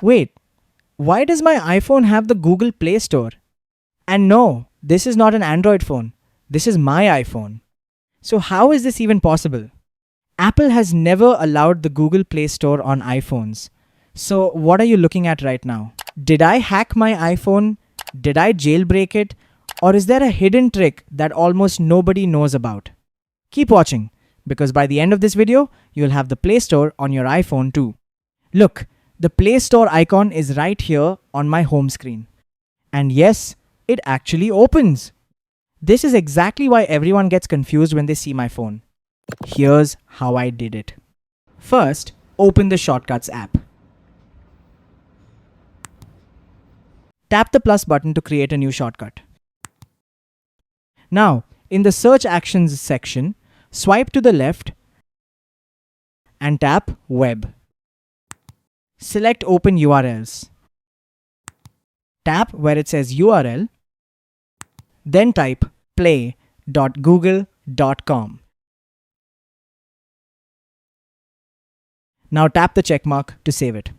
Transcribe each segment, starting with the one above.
Wait, why does my iPhone have the Google Play Store? And no, this is not an Android phone. This is my iPhone. So how is this even possible? Apple has never allowed the Google Play Store on iPhones. So what are you looking at right now? Did I hack my iPhone? Did I jailbreak it? Or is there a hidden trick that almost nobody knows about? Keep watching, because by the end of this video, you'll have the Play Store on your iPhone too. Look, the Play Store icon is right here on my home screen. And yes, it actually opens. This is exactly why everyone gets confused when they see my phone. Here's how I did it. First, open the Shortcuts app. Tap the plus button to create a new shortcut. Now, in the Search Actions section, swipe to the left and tap Web. Select Open URLs. Tap where it says URL, then type play.google.com. Now tap the checkmark to save it.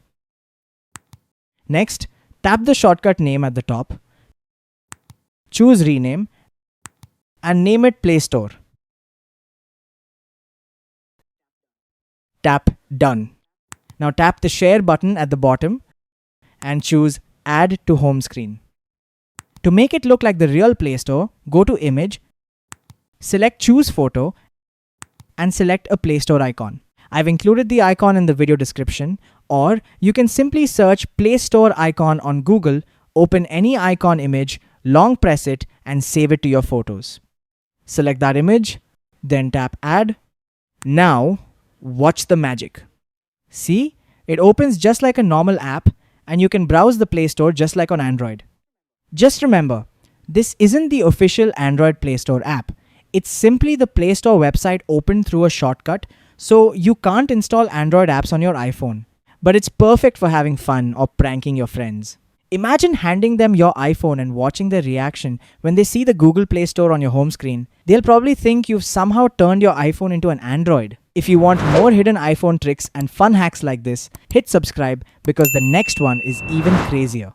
Next, tap the shortcut name at the top, choose Rename, and name it Play Store. Tap Done. Now tap the Share button at the bottom and choose Add to Home Screen. To make it look like the real Play Store, go to Image, select Choose Photo, and select a Play Store icon. I've included the icon in the video description, or you can simply search Play Store icon on Google, open any icon image, long press it, and save it to your photos. Select that image, then tap Add. Now, watch the magic. See, it opens just like a normal app, and you can browse the Play Store just like on Android. Just remember, this isn't the official Android Play Store app. It's simply the Play Store website opened through a shortcut, so you can't install Android apps on your iPhone. But it's perfect for having fun or pranking your friends. Imagine handing them your iPhone and watching their reaction when they see the Google Play Store on your home screen. They'll probably think you've somehow turned your iPhone into an Android. If you want more hidden iPhone tricks and fun hacks like this, hit subscribe because the next one is even crazier.